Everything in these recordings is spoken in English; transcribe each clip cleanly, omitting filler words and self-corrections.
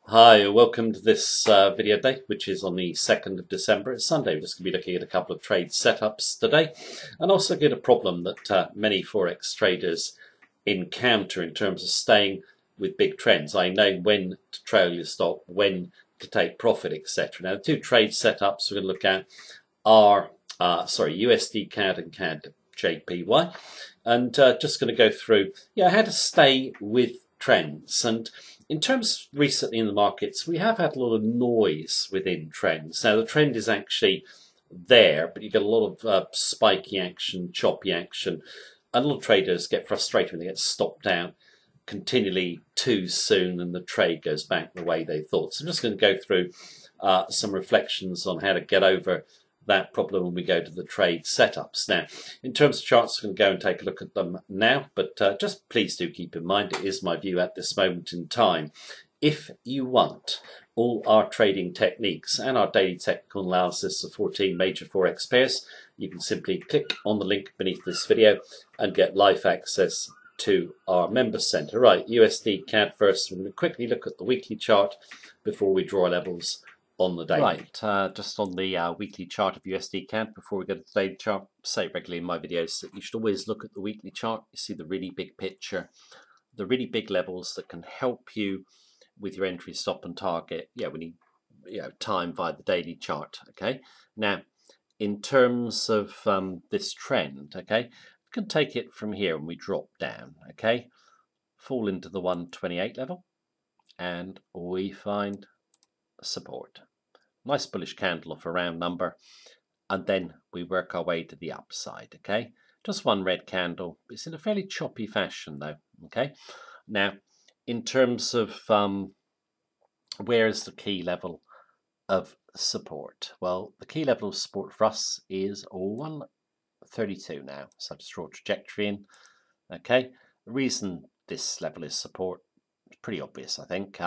Hi, welcome to this video day, which is on the 2nd of December. It's Sunday. We're just going to be looking at a couple of trade setups today and also get a problem that many Forex traders encounter in terms of staying with big trends. I know when to trail your stop, when to take profit, etc. Now, the two trade setups we're going to look at are, USD CAD and CAD JPY. And just going to go through, how to stay with trends. And in terms recently in the markets, we have had a lot of noise within trends. Now, the trend is actually there, but you get a lot of spiky action, choppy action, and a lot of traders get frustrated when they get stopped out continually too soon and the trade goes back the way they thought. So I'm just going to go through some reflections on how to get over that problem when we go to the trade setups. Now, in terms of charts, we're going to go and take a look at them now, but just please do keep in mind it is my view at this moment in time. If you want all our trading techniques and our daily technical analysis of 14 major Forex pairs, you can simply click on the link beneath this video and get live access to our member center. Right, USD CAD first. We're going to quickly look at the weekly chart before we draw levels on the daily. Right, just on the weekly chart of USD CAD before we go to the daily chart, I say regularly in my videos that you should always look at the weekly chart. You see the really big picture, the really big levels that can help you with your entry, stop and target. When you time via the daily chart. Okay, now in terms of this trend, okay, you can take it from here and we drop down, okay, fall into the 128 level and we find support. Nice bullish candle off a round number, and then we work our way to the upside. Okay, just one red candle. It's in a fairly choppy fashion though. Okay, now in terms of where is the key level of support? Well, the key level of support for us is 132 now. So I just draw a trajectory in. Okay, the reason this level is support is pretty obvious, I think.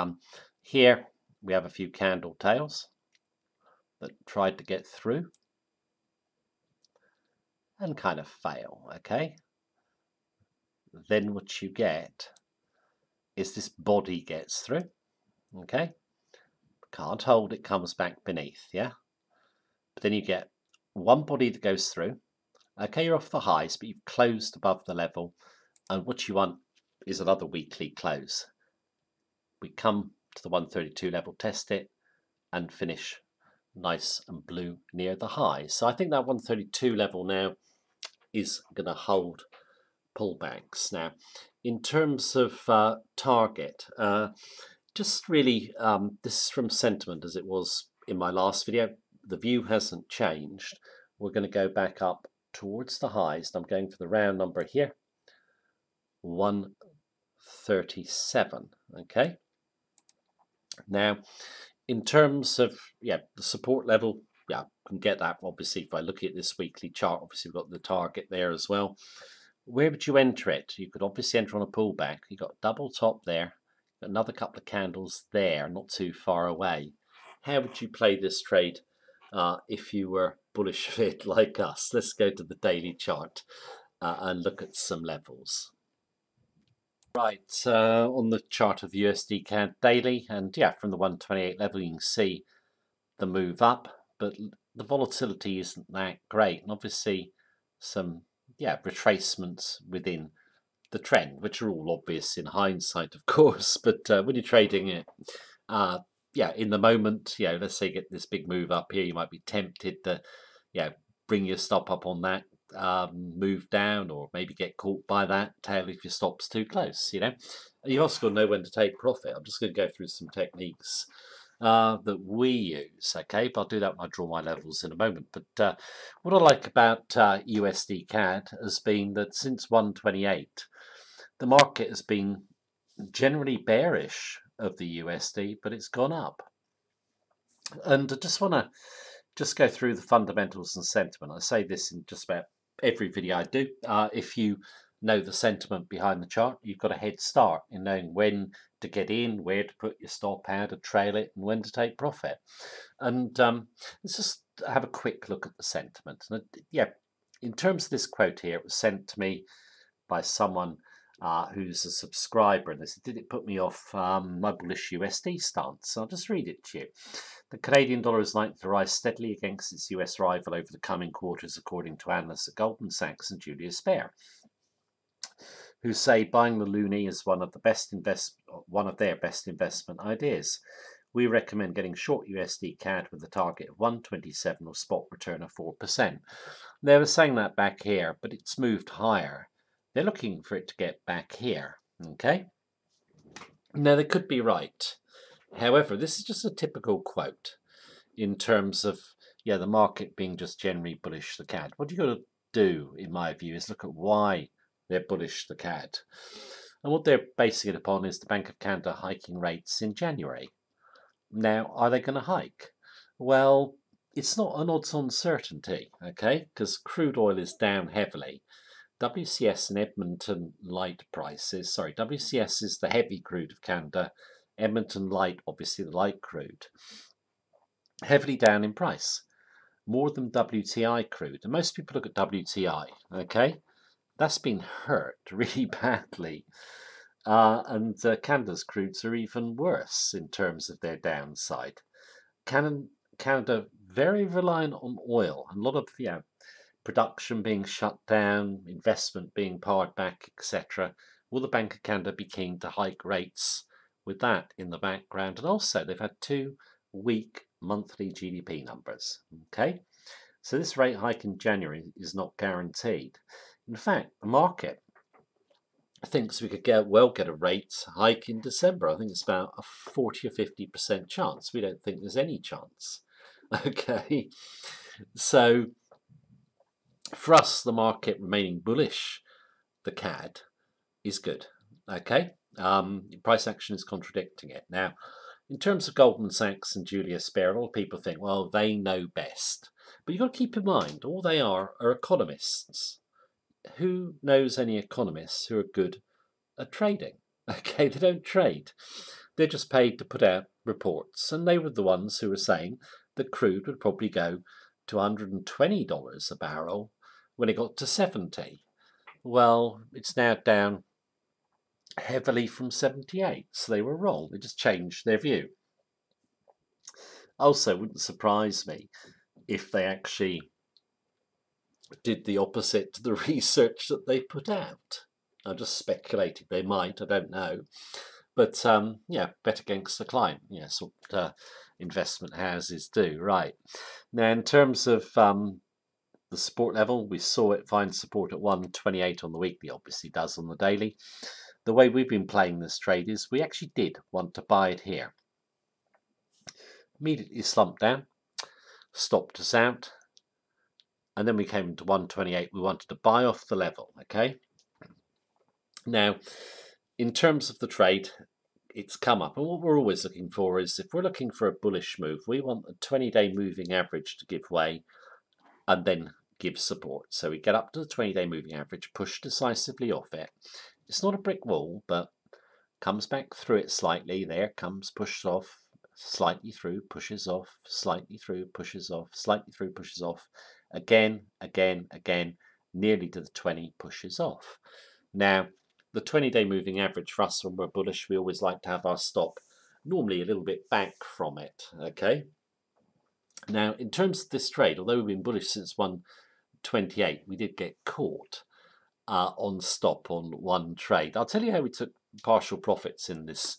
Here we have a few candle tails that tried to get through and kind of fail. Okay, then what you get is this body gets through. Okay, can't hold, it comes back beneath. Yeah, but then you get one body that goes through. Okay, you're off the highs, but you've closed above the level, and what you want is another weekly close. We come to the 132 level, test it and finish nice and blue near the high. So I think that 132 level now is going to hold pullbacks. Now, in terms of target, just really, this is from sentiment as it was in my last video. The view hasn't changed. We're going to go back up towards the highs. I'm going for the round number here, 137. Okay. Now, in terms of the support level, I can get that obviously if I look at this weekly chart. Obviously, we've got the target there as well. Where would you enter it? You could obviously enter on a pullback. You've got double top there, another couple of candles there, not too far away. How would you play this trade if you were bullish of it like us? Let's go to the daily chart and look at some levels. Right, on the chart of USD CAD daily, and from the 128 level you can see the move up, but the volatility isn't that great, and obviously some retracements within the trend, which are all obvious in hindsight, of course. But when you're trading it, in the moment, let's say you get this big move up here, you might be tempted to, bring your stop up on that move down, or maybe get caught by that tail if your stop's too close. You also got to know when to take profit. I'm just going to go through some techniques that we use. Okay, but I'll do that when I draw my levels in a moment. But what I like about USD CAD has been that since 128, the market has been generally bearish of the USD, but it's gone up. And I just want to go through the fundamentals and sentiment. I say this in just about every video I do. If you know the sentiment behind the chart, you've got a head start in knowing when to get in, where to put your stop, how to trail it, and when to take profit. And let's just have a quick look at the sentiment. And in terms of this quote here, it was sent to me by someone who's a subscriber, and they said, did it put me off my bullish USD stance? So I'll just read it to you. The Canadian dollar is likely to rise steadily against its US rival over the coming quarters, according to analysts at Goldman Sachs and Julius Baer, who say buying the loonie is one of their best investment ideas. We recommend getting short USD CAD with a target of 127 or spot return of 4%. They were saying that back here, but it's moved higher. They're looking for it to get back here. Okay. Now they could be right. However, this is just a typical quote in terms of the market being just generally bullish the CAD. What you got to do, in my view, is look at why they're bullish the CAD. And what they're basing it upon is the Bank of Canada hiking rates in January. Now, are they going to hike? Well, it's not an odds-on certainty, okay, because crude oil is down heavily. WCS and Edmonton light prices, WCS is the heavy crude of Canada, Edmonton light, obviously the light crude, heavily down in price, more than WTI crude. And most people look at WTI, okay? That's been hurt really badly. And Canada's crudes are even worse in terms of their downside. Canada very reliant on oil, and a lot of production being shut down, investment being pared back, etc. Will the Bank of Canada be keen to hike rates with that in the background? And also, they've had 2 weak monthly GDP numbers. Okay, so this rate hike in January is not guaranteed. In fact, the market thinks we could get a rate hike in December. I think it's about a 40 or 50% chance. We don't think there's any chance. Okay, so for us, the market remaining bullish, the CAD, is good. Okay, price action is contradicting it. Now, in terms of Goldman Sachs and Julius Baer, a lot of people think, well, they know best. But you've got to keep in mind, all they are economists. Who knows any economists who are good at trading? Okay, they don't trade. They're just paid to put out reports. And they were the ones who were saying that crude would probably go to $120 a barrel when it got to 70. Well, it's now down heavily from 78. So they were wrong. They just changed their view. Also, it wouldn't surprise me if they actually did the opposite to the research that they put out. I'm just speculating. They might, I don't know. But bet against the client. Yes, what investment houses do. Right. Now, in terms of the support level, we saw it find support at 128 on the weekly, obviously does on the daily. The way we've been playing this trade is we actually did want to buy it here. Immediately slumped down, stopped us out, and then we came to 128. We wanted to buy off the level, okay? Now, in terms of the trade, it's come up. And what we're always looking for is, if we're looking for a bullish move, we want a 20-day moving average to give way and then give support. So we get up to the 20-day moving average, push decisively off it. It's not a brick wall, but comes back through it slightly. There comes, pushes off, slightly through, pushes off, slightly through, pushes off, slightly through, pushes off. Again, nearly to the 20, pushes off. Now, the 20-day moving average for us, when we're bullish, we always like to have our stop normally a little bit back from it, okay? Now, in terms of this trade, although we've been bullish since 128, we did get caught on stop on one trade. I'll tell you how we took partial profits in this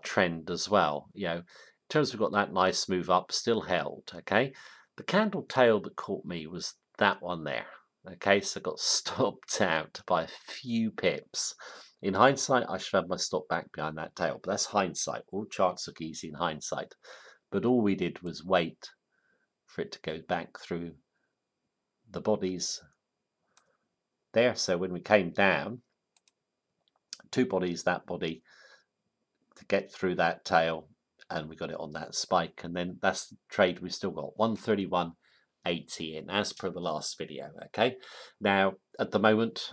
trend as well. In terms of we've got that nice move up, still held, okay? The candle tail that caught me was that one there. Okay, so I got stopped out by a few pips. In hindsight, I should have my stop back behind that tail, but that's hindsight. All charts look easy in hindsight. But all we did was wait for it to go back through the bodies there. So when we came down, 2 bodies, that body, to get through that tail, and we got it on that spike. And then that's the trade we still got, 131.80 in, as per the last video. Okay, now at the moment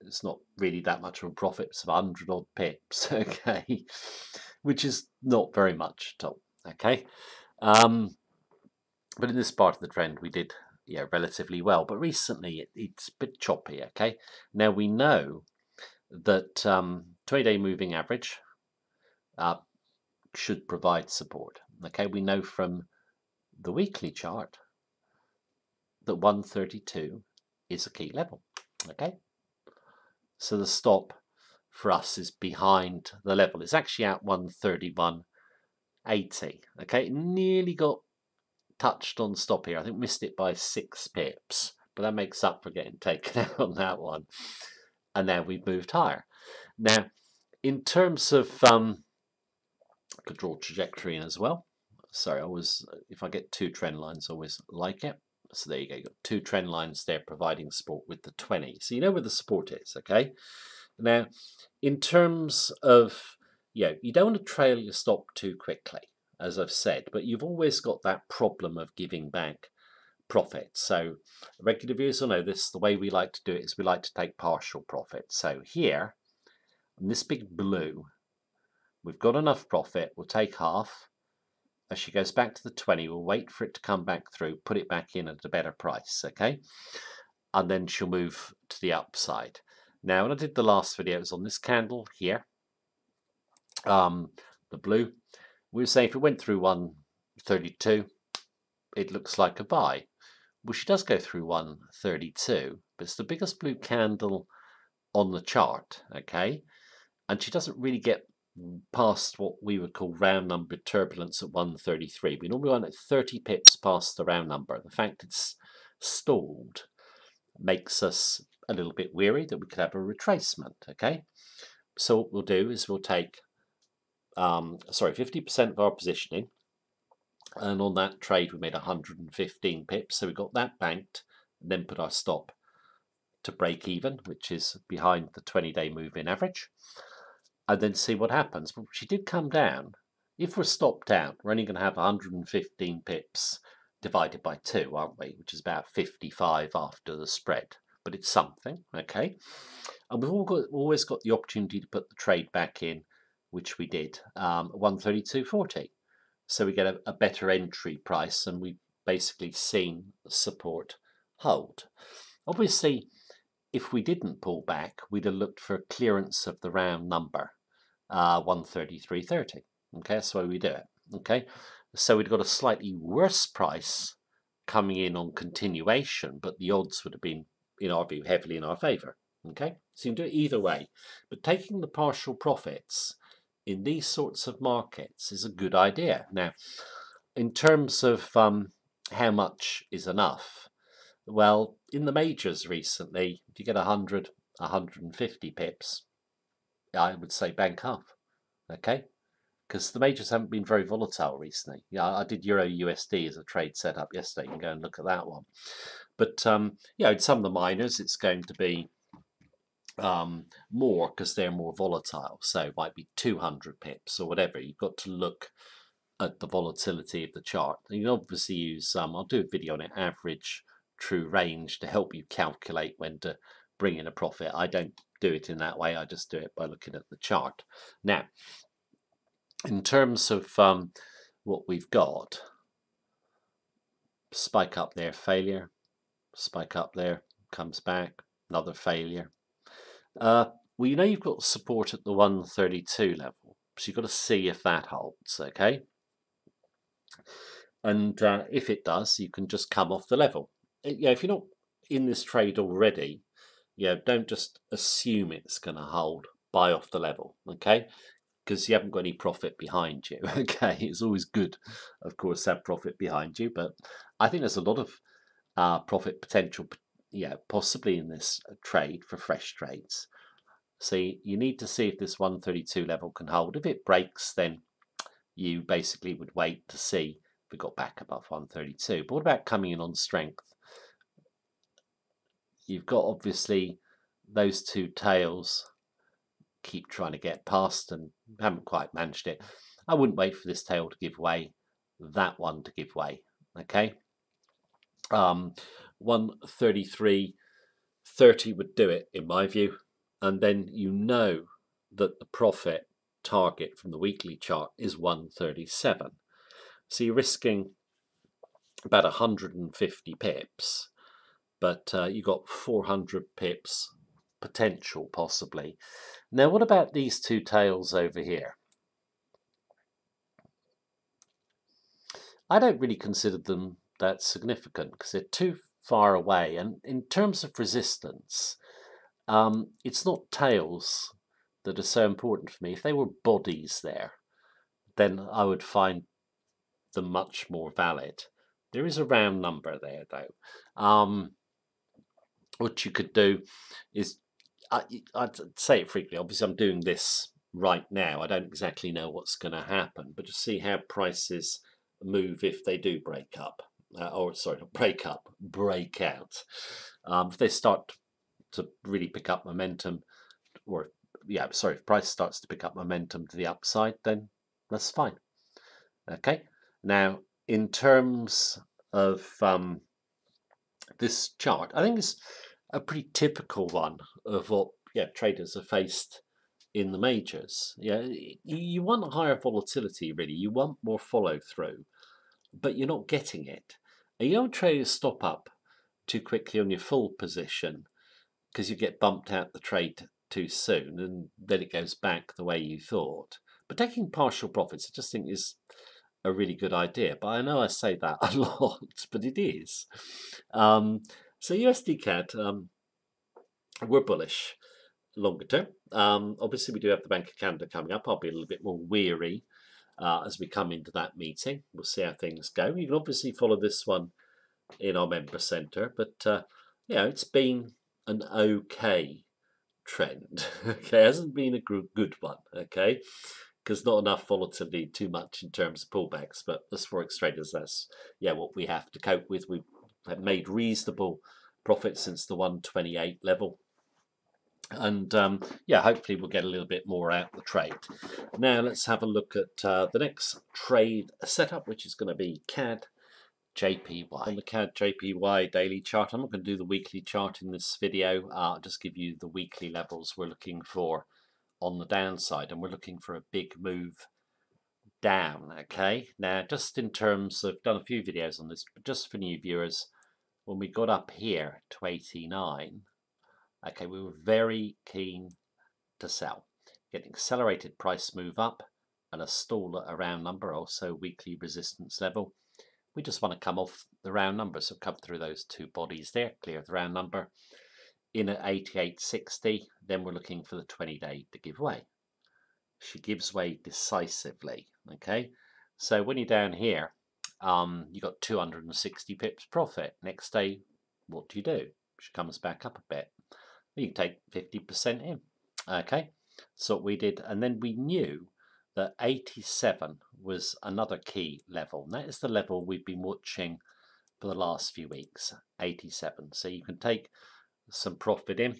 it's not really that much of a profit. It's 100 odd pips, okay, which is not very much at all. Okay, but in this part of the trend we did relatively well, but recently it's a bit choppy. Okay, now we know that 20-day moving average should provide support. Okay, we know from the weekly chart that 132 is a key level. Okay, so the stop for us is behind the level. It's actually at 131.80. Okay, it nearly got touched on stop here. I think missed it by 6 pips, but that makes up for getting taken out on that one. And now we've moved higher. Now, in terms of I could draw trajectory in as well. Sorry, if I get 2 trend lines, I always like it. So there you go. You've got 2 trend lines there providing support with the 20. So you know where the support is, okay? Now, in terms of, you don't want to trail your stop too quickly, as I've said, but you've always got that problem of giving back profit. So regular viewers will know this. The way we like to do it is we like to take partial profit. So here, in this big blue, we've got enough profit. We'll take half. As she goes back to the 20, we'll wait for it to come back through, put it back in at a better price, okay? And then she'll move to the upside. Now, when I did the last video, it was on this candle here, the blue. We were saying if it went through 132, it looks like a buy. Well, she does go through 132, but it's the biggest blue candle on the chart, okay? And she doesn't really get past what we would call round number turbulence at 133. We normally want it 30 pips past the round number. The fact it's stalled makes us a little bit weary that we could have a retracement, okay? So what we'll do is we'll take 50% of our positioning, and on that trade we made 115 pips, so we got that banked, and then put our stop to break even, which is behind the 20-day moving average, and then see what happens. Well, she did come down. If we're stopped out, we're only going to have 115 pips divided by 2, aren't we? Which is about 55 after the spread. But it's something, okay? And we've always got the opportunity to put the trade back in, which we did, 132.40. So we get a better entry price, and we've basically seen support hold. Obviously, if we didn't pull back, we'd have looked for clearance of the round number, 133.30. Okay, that's the way we do it. Okay, so we'd got a slightly worse price coming in on continuation, but the odds would have been, in our view, heavily in our favour. Okay, so you can do it either way, but taking the partial profits in these sorts of markets is a good idea. Now, in terms of how much is enough, well, in the majors recently, if you get 100, 150 pips, I would say bank half, okay? Because the majors haven't been very volatile recently. Yeah, I did Euro USD as a trade setup yesterday. You can go and look at that one. But, in some of the minors, it's going to be more because they're more volatile. So it might be 200 pips or whatever. You've got to look at the volatility of the chart. You can obviously use, I'll do a video on it, average true range, to help you calculate when to bring in a profit. I don't do it in that way. I just do it by looking at the chart. Now, in terms of what we've got, spike up there, failure, spike up there, comes back, another failure. Well, you know you've got support at the 132 level, so you've got to see if that holds, okay? And if it does, you can just come off the level. If you're not in this trade already, don't just assume it's going to hold. Buy off the level, okay? Because you haven't got any profit behind you, okay? It's always good, of course, to have profit behind you, but I think there's a lot of profit potential, possibly in this trade for fresh trades. So you need to see if this 132 level can hold. If it breaks, then you basically would wait to see if it got back above 132. But what about coming in on strength? You've got obviously those two tails keep trying to get past and haven't quite managed it. I wouldn't wait for this tail to give way, that one to give way, okay? 133.30 would do it in my view, and then you know that the profit target from the weekly chart is 137. So you're risking about 150 pips, but you got 400 pips potential, possibly. Now, what about these two tails over here? I don't really consider them that significant because they're too far away. And in terms of resistance, it's not tails that are so important for me. If they were bodies there, then I would find them much more valid. There is a round number there, though. What you could do is, I'd say it frequently. Obviously, I'm doing this right now. I don't exactly know what's going to happen, but just see how prices move if they do break up. Or sorry, not break up, break out. If they start to really pick up momentum, or yeah, sorry, if price starts to pick up momentum to the upside, then that's fine. Okay. Now, in terms of this chart, I think it's a pretty typical one of what traders have faced in the majors. You want higher volatility, really. You want more follow through, but you're not getting it. And you don't trade a stop up too quickly on your full position because you get bumped out the trade too soon, and then it goes back the way you thought. But taking partial profits, I just think is a really good idea. But I know I say that a lot, but it is. So USD CAD, we're bullish longer term. Obviously, we do have the Bank of Canada coming up. I'll be a little bit more weary as we come into that meeting. We'll see how things go. You can obviously follow this one in our member centre, but it's been an okay trend. Okay, it hasn't been a good one. Okay, because not enough volatility, too much in terms of pullbacks. But as Forex traders, that's what we have to cope with. We've made reasonable profits since the 128 level. And hopefully we'll get a little bit more out of the trade. Now let's have a look at the next trade setup, which is going to be CAD JPY. On the CAD JPY daily chart, I'm not going to do the weekly chart in this video. I'll just give you the weekly levels we're looking for on the downside, and we're looking for a big move down. Okay, now just in terms of, done a few videos on this, but just for new viewers, when we got up here to 89, okay, we were very keen to sell, get an accelerated price move up and a stall at a round number, also weekly resistance level. We just want to come off the round number, so come through those two bodies there, clear the round number. In at 88.60, then we're looking for the 20-day to give way. She gives way decisively. Okay, so when you're down here, you got 260 pips profit. Next day, what do? She comes back up a bit. You can take 50% in. Okay, so what we did, and then we knew that 87 was another key level. And that is the level we've been watching for the last few weeks, 87. So you can take some profit in,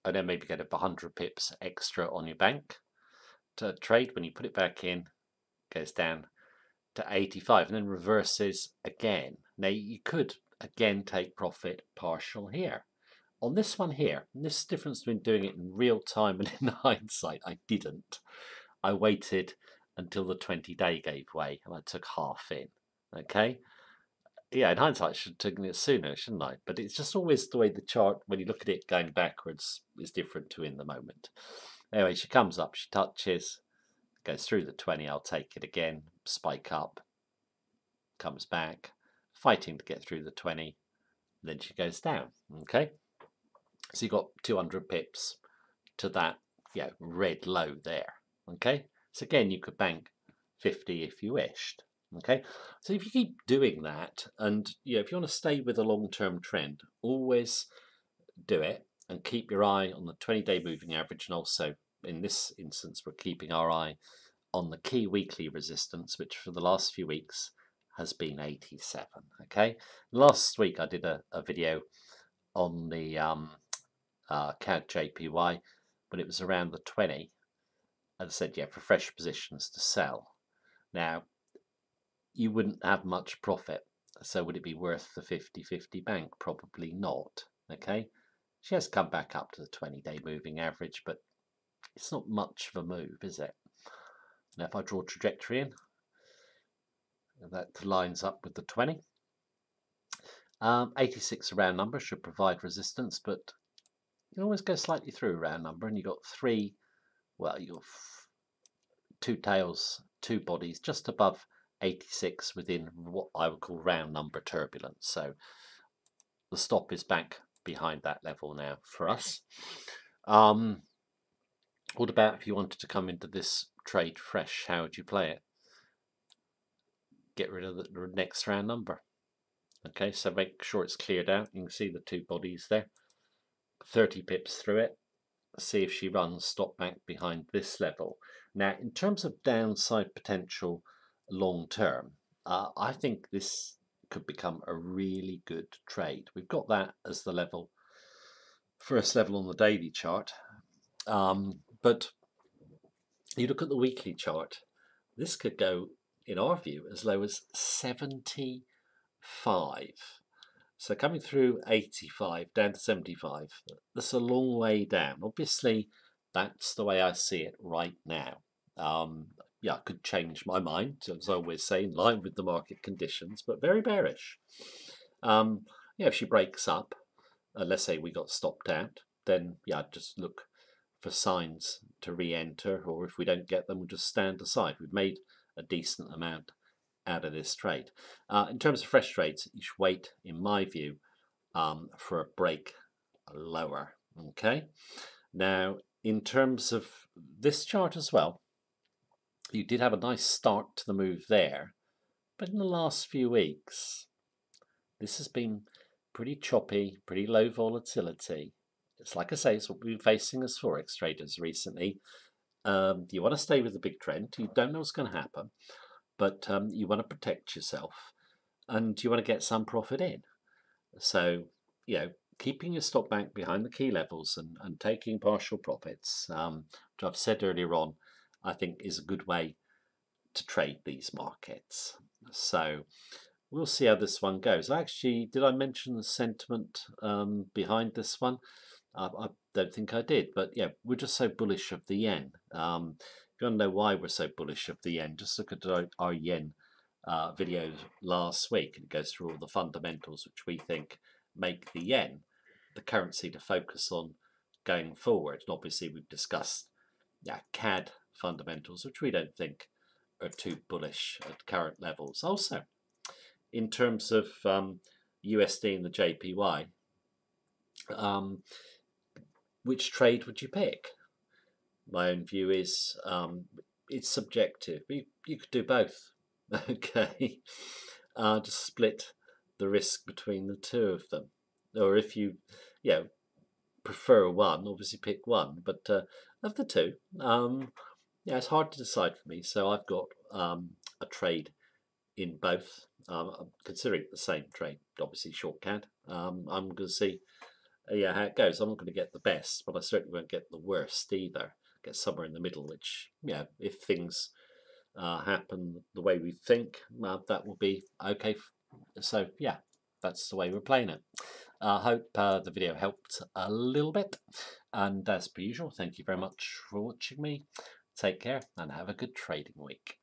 and then maybe get 100 pips extra on your bank to trade. When you put it back in, it goes down to 85 and then reverses again. Now you could again take profit partial here. On this one here, and this is the difference between doing it in real time and in hindsight, I didn't. I waited until the 20-day gave way and I took half in. Okay? Yeah, in hindsight, I should have taken it sooner, shouldn't I? But it's just always the way the chart, when you look at it going backwards, is different to in the moment. Anyway, she comes up, she touches, goes through the 20, I'll take it again, spike up, comes back, fighting to get through the 20, then she goes down. Okay? So you got 200 pips to that red low there. Okay, so again you could bank 50 if you wished. Okay, so if you keep doing that, and if you want to stay with a long-term trend, always do it and keep your eye on the 20-day moving average, and also in this instance we're keeping our eye on the key weekly resistance, which for the last few weeks has been 87. Okay, last week I did a video on the CAD JPY when it was around the 20, and I said for fresh positions to sell. Now you wouldn't have much profit, so would it be worth the 50-50 bank? Probably not. Okay, she has come back up to the 20-day moving average, but it's not much of a move, is it? Now if I draw trajectory in, that lines up with the 20. 86 round number should provide resistance, but You can always go slightly through a round number, and you've got three, well, you've got two tails, two bodies, just above 86 within what I would call round number turbulence. So the stop is back behind that level now for us. What about if you wanted to come into this trade fresh? How would you play it? Get rid of the next round number. Okay, so make sure it's cleared out. You can see the two bodies there. 30 pips through it. See if she runs stop back behind this level. Now, in terms of downside potential long term, I think this could become a really good trade. We've got that as the level, first level on the daily chart. But you look at the weekly chart, this could go, in our view, as low as 75. So coming through 85 down to 75, that's a long way down. Obviously, that's the way I see it right now. Yeah, I could change my mind, as I always say, in line with the market conditions, but very bearish. Yeah, if she breaks up, let's say we got stopped out, then yeah, I'd just look for signs to re-enter, or if we don't get them, we'll just stand aside. We've made a decent amount out of this trade. In terms of fresh trades, you should wait, in my view, for a break lower. Okay. Now, in terms of this chart as well, you did have a nice start to the move there, but in the last few weeks, this has been pretty choppy, pretty low volatility. It's like I say, it's what we've been facing as Forex traders recently. You want to stay with the big trend. You don't know what's going to happen, but you want to protect yourself and you want to get some profit in. So, you know, keeping your stop back behind the key levels and taking partial profits, which I've said earlier on, I think is a good way to trade these markets. So we'll see how this one goes. Actually, did I mention the sentiment behind this one? I don't think I did, but yeah, we're just so bullish of the yen. If you want to know why we're so bullish of the yen, just look at our yen videos last week. It goes through all the fundamentals which we think make the yen the currency to focus on going forward. And obviously, we've discussed CAD fundamentals, which we don't think are too bullish at current levels. Also, in terms of USD and the JPY, which trade would you pick? My own view is it's subjective. You could do both. Okay, just split the risk between the two of them, or if you prefer one, obviously pick one. But of the two, it's hard to decide for me. So I've got a trade in both. I'm considering it the same trade, obviously short CAD. I'm going to see how it goes. I'm not going to get the best, but I certainly won't get the worst either. Get somewhere in the middle, which, if things happen the way we think, that will be okay. So, that's the way we're playing it. I hope the video helped a little bit. And as per usual, thank you very much for watching me. Take care and have a good trading week.